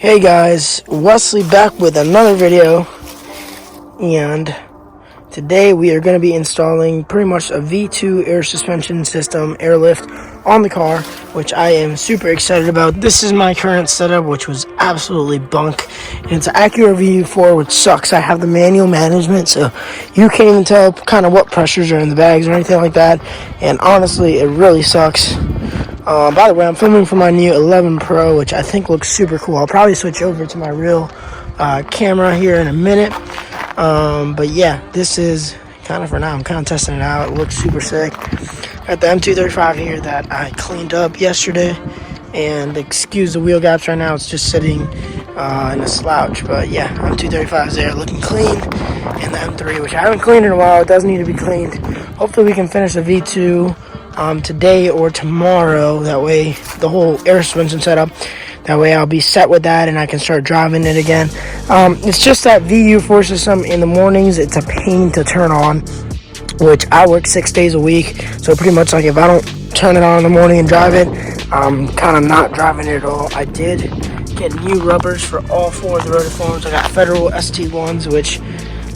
Hey guys, Wesley back with another video, and today we are going to be installing pretty much a V2 air suspension system, Airlift, on the car, which I am super excited about. This is my current setup, which was absolutely bunk, and it's an Acura VU4, which sucks. I have the manual management, so you can't even tell kind of what pressures are in the bags or anything like that, and honestly, it really sucks. By the way, I'm filming for my new 11 Pro, which I think looks super cool. I'll probably switch over to my real camera here in a minute. But yeah, this is kind of for now. I'm kind of testing it out. It looks super sick. Got the M235 here that I cleaned up yesterday. And excuse the wheel gaps right now. It's just sitting in a slouch. But yeah, M235 is there looking clean. And the M3, which I haven't cleaned in a while. It does need to be cleaned. Hopefully we can finish the V2 today or tomorrow. That way the whole air suspension setup, that way I'll be set with that and I can start driving it again. It's just that VU4 system in the mornings, it's a pain to turn on, which I work 6 days a week, so pretty much like if I don't turn it on in the morning and drive it, I'm kind of not driving it at all. I did get new rubbers for all four of the rotiforms. I got Federal ST1s, which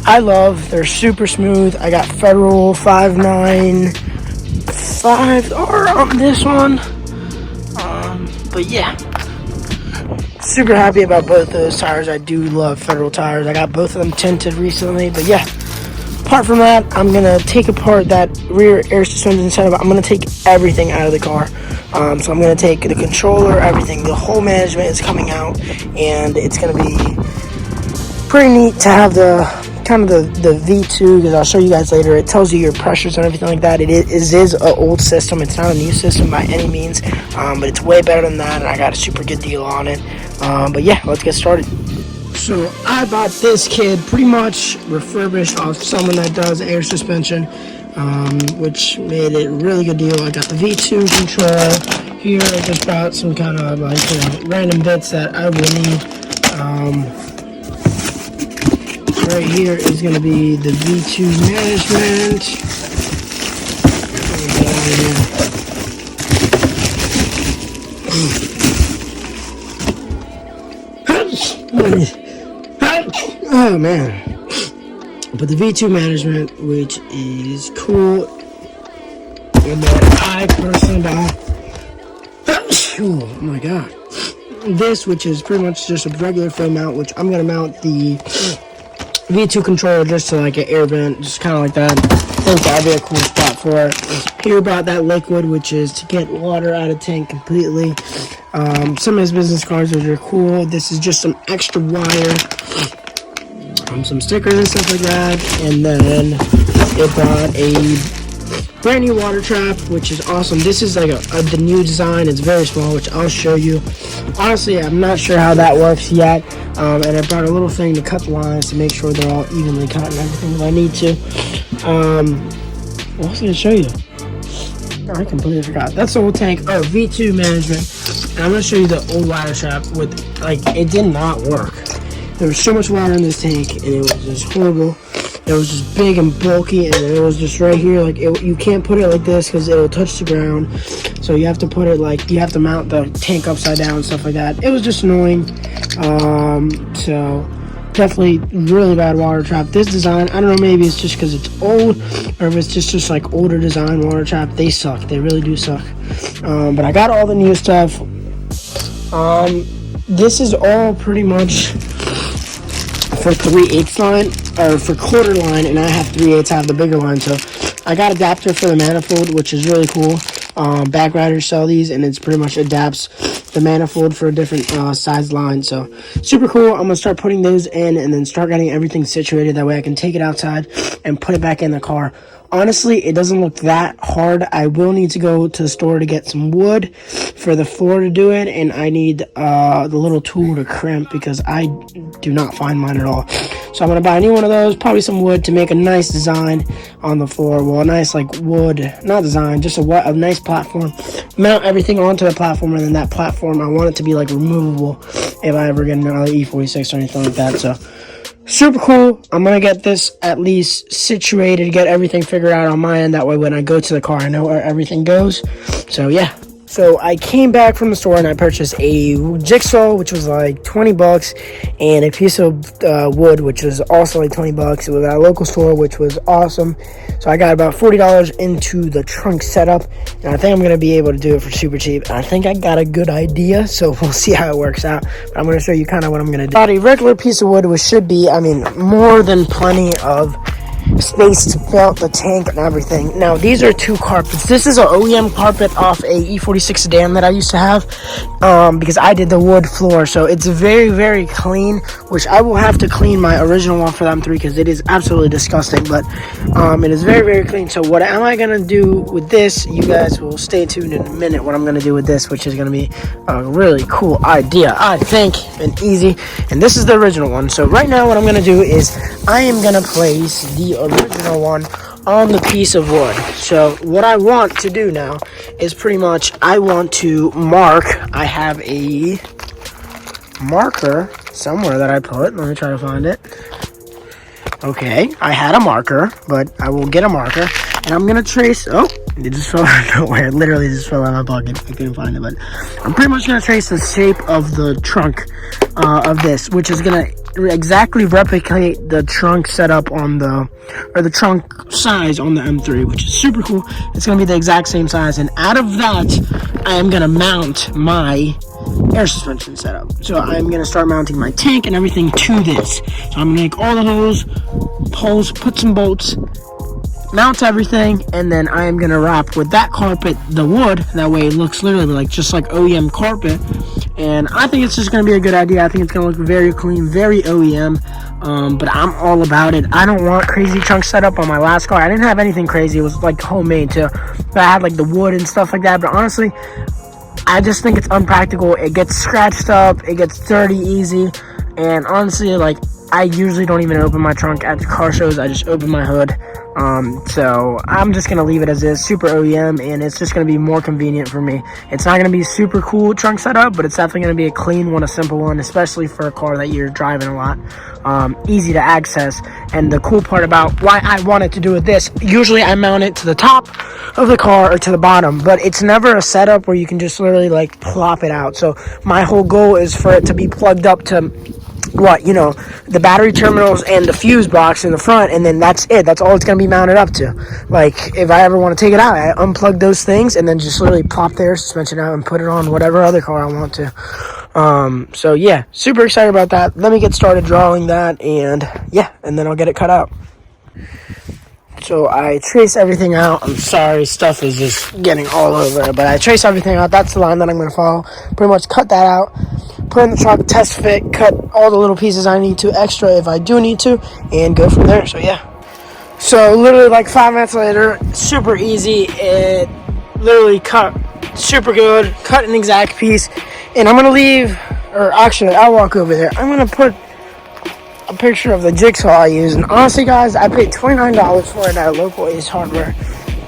I love. They're super smooth. I got Federal 595R on this one. But yeah, super happy about both those tires. I do love Federal tires. I got both of them tinted recently. But yeah, apart from that, I'm gonna take apart that rear air suspension setup. I'm gonna take everything out of the car. So I'm gonna take the controller, everything. The whole management is coming out, and it's gonna be pretty neat to have the kind of the V2, because I'll show you guys later. It tells you your pressures and everything like that. It is an old system. It's not a new system by any means, but it's way better than that, and I got a super good deal on it. But yeah, let's get started. So I bought this kid pretty much refurbished off someone that does air suspension, which made it a really good deal. I got the V2 control here. I just bought some kind of like random bits that I will need. Right here is going to be the V2 management. Oh man. But the V2 management, which is cool, and that I personally buy. Oh my god. This, which is pretty much just a regular frame mount, which I'm going to mount the V2 controller just to like an air vent, just kind of like that. I think that'd be a cool spot for it. Here about that liquid, which is to get water out of tank completely. Some of his business cards, which are cool. This is just some extra wire, some stickers and stuff like that. And then it brought a brand new water trap, which is awesome. This is like the new design. It's very small, which I'll show you. Honestly, I'm not sure how that works yet. And I brought a little thing to cut the lines to make sure they're all evenly cut and everything if I need to. What was I going to show you? I completely forgot. That's the whole tank. Oh, V2 management. And I'm going to show you the old water trap with, like, it did not work. There was so much water in this tank, and it was just horrible. It was just big and bulky, and it was just right here. Like, you can't put it like this because it'll touch the ground. So you have to put it like, you have to mount the tank upside down and stuff like that. It was just annoying. So definitely really bad water trap. This design, I don't know, maybe it's just because it's old, or if it's just like older design water trap. They suck. They really do suck. But I got all the new stuff. This is all pretty much for 3/8 line, or for quarter line, and I have 3/8. I have the bigger line, so I got adapter for the manifold, which is really cool. Back riders sell these, and it's pretty much adapts the manifold for a different size line, so super cool. I'm gonna start putting those in and then start getting everything situated. That way I can take it outside and put it back in the car. Honestly, it doesn't look that hard. I will need to go to the store to get some wood for the floor to do it, and I need the little tool to crimp because I do not find mine at all. So I'm going to buy a new one of those, probably some wood to make a nice design on the floor. Well, a nice like wood, not design, just a nice platform. Mount everything onto the platform, and then that platform, I want it to be like removable if I ever get another E46 or anything like that. So super cool. I'm going to get this at least situated, get everything figured out on my end. That way when I go to the car, I know where everything goes. So yeah, So I came back from the store and I purchased a jigsaw, which was like 20 bucks, and a piece of wood, which was also like 20 bucks. It was at a local store, which was awesome. So I got about $40 into the trunk setup, and I think I'm going to be able to do it for super cheap. I think I got a good idea, so we'll see how it works out. But I'm going to show you kind of what I'm going to do. About a regular piece of wood, which should be, I mean, more than plenty of space to fill the tank and everything. Now these are two carpets. This is an OEM carpet off a E46 sedan that I used to have, because I did the wood floor, so it's very, very clean, which I will have to clean my original one for the M3 because it is absolutely disgusting, but it is very, very clean. So what am I gonna do with this? You guys will stay tuned in a minute what I'm gonna do with this, which is gonna be a really cool idea, I think, and easy. And this is the original one. So right now what I'm gonna do is I am gonna place the original one on the piece of wood. So what I want to do now is pretty much I want to mark. I have a marker somewhere that I put. Let me try to find it. Okay, I had a marker, but I will get a marker and I'm gonna trace. Oh, it just fell out of nowhere. It literally just fell out of my pocket. I couldn't find it, but I'm pretty much gonna trace the shape of the trunk of this, which is gonna exactly replicate the trunk setup on the trunk size on the M3, which is super cool. It's gonna be the exact same size, and out of that I am gonna mount my air suspension setup. So I'm gonna start mounting my tank and everything to this. So I'm gonna make all the holes, put some bolts, mount everything, and then I am gonna wrap with that carpet the wood. That way it looks literally like just like OEM carpet, and I think it's just gonna be a good idea. I think it's gonna look very clean, very OEM. But I'm all about it. I don't want crazy trunk setup on my last car. I didn't have anything crazy. It was like homemade too. But I had like the wood and stuff like that. But honestly, I just think it's unpractical. It gets scratched up, it gets dirty easy, and honestly, like, I usually don't even open my trunk at the car shows. I just open my hood. So I'm just gonna leave it as is, super OEM, and it's just gonna be more convenient for me. It's not gonna be super cool trunk setup, but it's definitely gonna be a clean one, a simple one, especially for a car that you're driving a lot. Easy to access. And the cool part about why I wanted to do with this, usually I mount it to the top of the car or to the bottom, but it's never a setup where you can just literally like plop it out. So my whole goal is for it to be plugged up to the battery terminals and the fuse box in the front, and then that's it. That's all it's going to be mounted up to. Like, if I ever want to take it out, I unplug those things and then just literally pop the air suspension out and put it on whatever other car I want to. So yeah, super excited about that. Let me get started drawing that, and yeah, and then I'll get it cut out. So I trace everything out. I'm sorry, stuff is just getting all over, but I trace everything out. That's the line that I'm going to follow. Pretty much cut that out, put in the truck, test fit, cut all the little pieces I need to extra if I do need to, and go from there. So yeah. So literally like 5 minutes later, super easy. It literally cut super good, cut an exact piece. And I'm going to leave, or actually I'll walk over there. I'm going to put a picture of the jigsaw I use, and honestly guys, I paid $29 for it at a local Ace Hardware,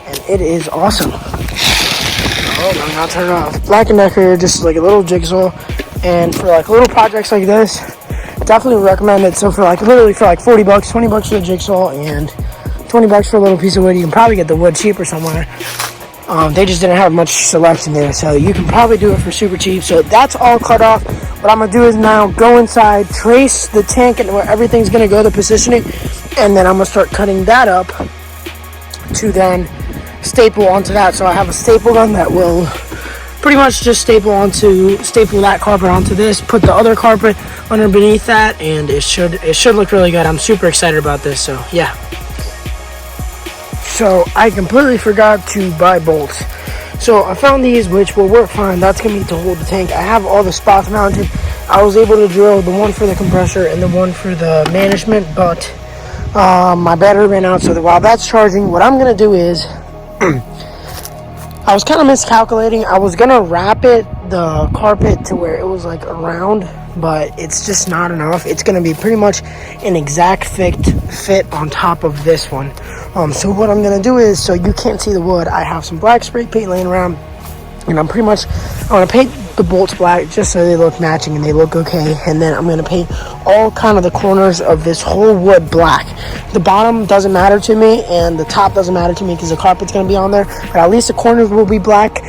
and it is awesome. Oh, I'm not turning off. Black & Decker, just like a little jigsaw, and for like little projects like this, definitely recommend it. So for like literally for like 40 bucks, 20 bucks for the jigsaw, and 20 bucks for a little piece of wood. You can probably get the wood cheaper somewhere. They just didn't have much selection there, so you can probably do it for super cheap. So that's all cut off. What I'm going to do is now go inside, trace the tank and where everything's going to go, the positioning, and then I'm going to start cutting that up to then staple onto that. So I have a staple gun that will pretty much just staple that carpet onto this, put the other carpet underneath that, and it should look really good. I'm super excited about this, so yeah. So I completely forgot to buy bolts. So I found these, which will work fine. That's going to be to hold the tank. I have all the spots mounted. I was able to drill the one for the compressor and the one for the management, but my battery ran out. So while that's charging, what I'm going to do is, I was kind of miscalculating. I was going to wrap the carpet to where it was like around, but it's just not enough. It's going to be pretty much an exact fit on top of this one. So what I'm going to do is, so you can't see the wood, I have some black spray paint laying around, and I'm going to the bolts black just so they look matching and they look okay. And then I'm going to paint all kind of the corners of this whole wood black. The bottom doesn't matter to me and the top doesn't matter to me because the carpet's going to be on there, but at least the corners will be black,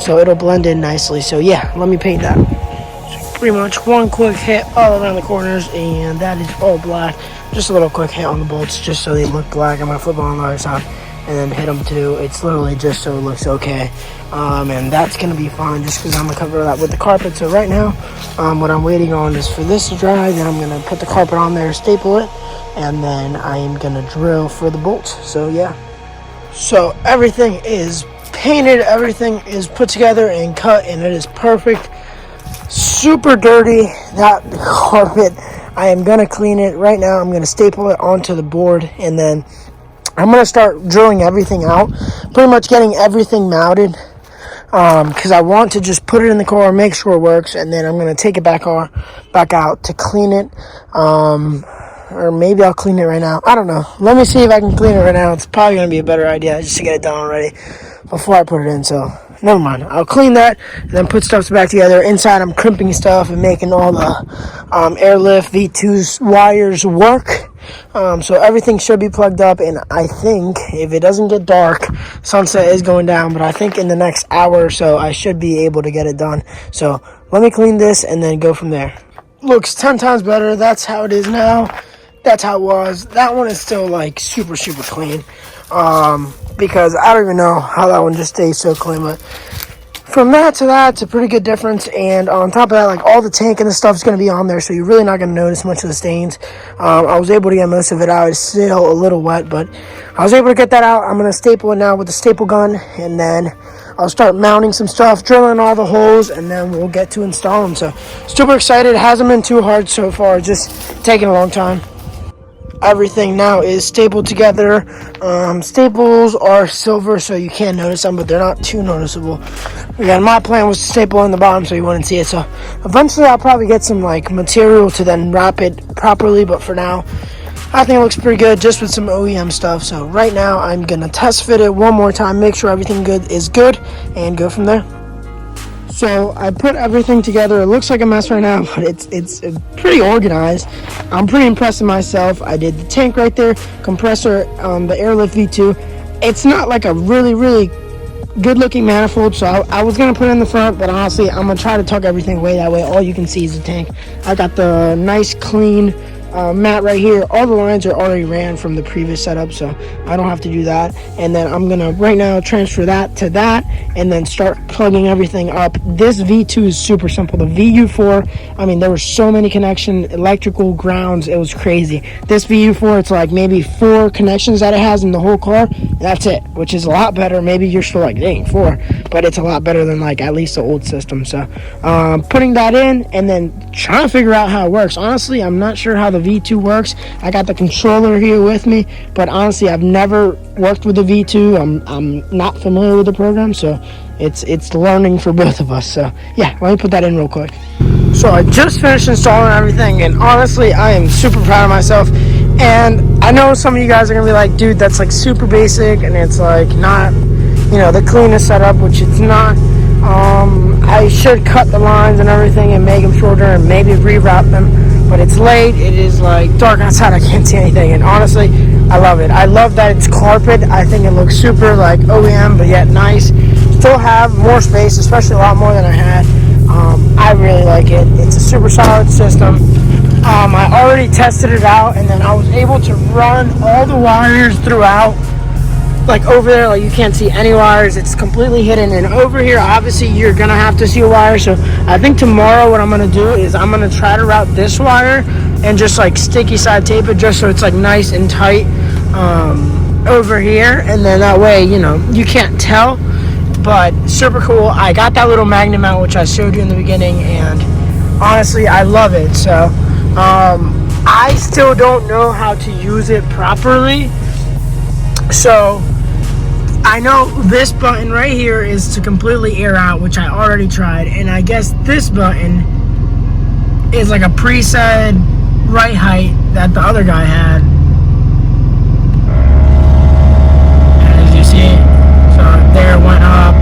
so it'll blend in nicely. So yeah, let me paint that. So pretty much one quick hit all around the corners, and that is all black. Just a little quick hit on the bolts just so they look black. I'm going to flip on the other side and then hit them too. It's literally just so it looks okay, and that's going to be fine just because I'm going to cover that with the carpet. So right now, what I'm waiting on is for this to dry. Then I'm going to put the carpet on there, staple it, and then I am going to drill for the bolts. So yeah. So everything is painted, everything is put together and cut, and it is perfect. Super dirty, that carpet. I am going to clean it right now. I'm going to staple it onto the board, and then I'm going to start drilling everything out, pretty much getting everything mounted, because I want to just put it in the car, make sure it works, and then I'm going to take it back out to clean it, or maybe I'll clean it right now. I don't know. Let me see if I can clean it right now. It's probably going to be a better idea just to get it done already before I put it in, so never mind. I'll clean that and then put stuff back together. Inside, I'm crimping stuff and making all the Airlift V2's wires work. So everything should be plugged up, and I think if it doesn't get dark, sunset is going down, but I think in the next hour or so, I should be able to get it done. So let me clean this and then go from there. Looks 10 times better. That's how it is now. That's how it was. That one is still like super clean, because I don't even know how that one just stays so clean, but from that to that, it's a pretty good difference. And on top of that, like all the tank and the stuff is going to be on there, so you're really not going to notice much of the stains. I was able to get most of it out. It's still a little wet, but I was able to get that out. I'm going to staple it now with the staple gun, and then I'll start mounting some stuff, drilling all the holes, and then we'll get to install them. So super excited. It hasn't been too hard so far, just taking a long time. Everything now is stapled together. Staples are silver, so you can't notice them, but they're not too noticeable. Again, my plan was to staple in the bottom so you wouldn't see it. So eventually I'll probably get some like material to then wrap it properly, but for now I think it looks pretty good just with some OEM stuff. So right now I'm gonna test fit it one more time, make sure everything is good, and go from there. So I put everything together. It looks like a mess right now, but it's pretty organized. I'm pretty impressed with myself. I did the tank right there, compressor, the Airlift V2. It's not like a really good looking manifold, so I was gonna put it in the front, but honestly I'm gonna try to tuck everything away. That way all you can see is the tank. I got the nice clean mat right here. All the lines are already ran from the previous setup, so I don't have to do that. And then I'm gonna right now transfer that to that and then start plugging everything up. This V2 is super simple. The VU4, I mean, there were so many connections, electrical, grounds, it was crazy. This VU4, it's like maybe 4 connections that it has in the whole car. That's it, which is a lot better. Maybe you're still like, dang, 4, but it's a lot better than like at least the old system. So putting that in and then trying to figure out how it works. Honestly, I'm not sure how the V2 works. I got the controller here with me, but honestly I've never worked with the V2. I'm not familiar with the program, so it's learning for both of us. So yeah, let me put that in real quick. So I just finished installing everything, and honestly I am super proud of myself. And I know some of you guys are gonna be like, dude, that's like super basic and it's like not, you know, the cleanest setup, which it's not. I should cut the lines and everything and make them shorter and maybe rewrap them, but it's late, it is like dark outside, I can't see anything, and honestly I love it. I love that it's carpet. I think it looks super like OEM but yet nice. Still have more space, especially a lot more than I had. I really like it. It's a super solid system. I already tested it out, and then I was able to run all the wires throughout. Like over there, like you can't see any wires, it's completely hidden. And over here, obviously you're gonna have to see a wire. So I think tomorrow what I'm gonna do is I'm gonna try to route this wire and just like sticky side tape it just so it's like nice and tight over here, and then that way, you know, you can't tell. But super cool. I got that little magnet mount which I showed you in the beginning, and honestly I love it. So I still don't know how to use it properly. So I know this button right here is to completely air out, which I already tried, and I guess this button is like a preset right height that the other guy had. As you see, so there it went up.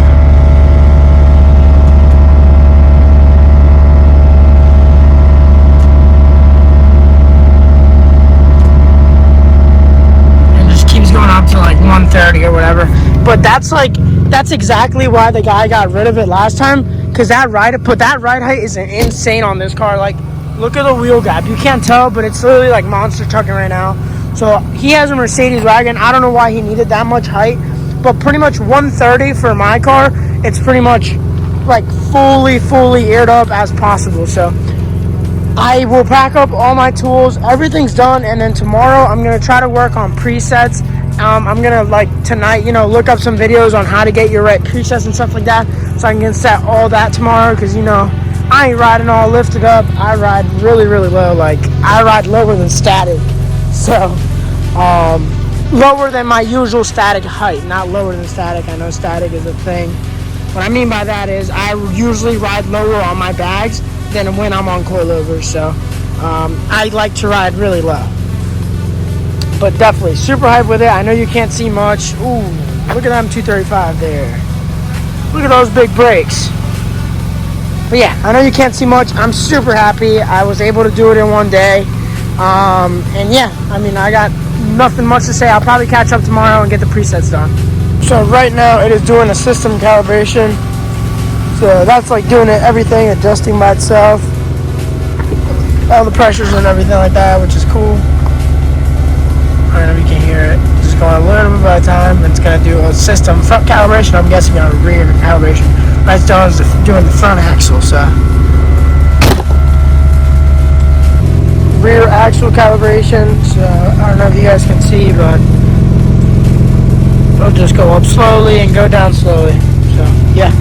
that's exactly why the guy got rid of it last time, because that ride height is insane on this car. Like, look at the wheel gap. You can't tell, but it's literally like monster trucking right now. So he has a Mercedes wagon. I don't know why he needed that much height, but pretty much 130 for my car, it's pretty much like fully aired up as possible. So I will pack up all my tools, everything's done, and then tomorrow I'm gonna try to work on presets. I'm gonna, like, tonight, look up some videos on how to get your right presets and stuff like that, so I can set all that tomorrow, because I ain't riding all lifted up. I ride really low. Like, I ride lower than static, so lower than my usual static height, not lower than static. I know static is a thing. What I mean by that is I usually ride lower on my bags than when I'm on coilovers, so I like to ride really low. But definitely super hyped with it. I know you can't see much. Ooh, look at that M235 there. Look at those big brakes. But yeah, I know you can't see much. I'm super happy I was able to do it in one day. And yeah, I mean, I got nothing much to say. I'll probably catch up tomorrow and get the presets done. So right now it is doing a system calibration. So that's like doing it, everything, adjusting by itself. All the pressures and everything like that, which is cool. I don't know if you can hear it. Just going a little bit at a time. It's going to do a system front calibration. I'm guessing on a rear calibration. Right now it's doing the front axle. So rear axle calibration. So I don't know if you guys can see, but it'll just go up slowly and go down slowly. So yeah.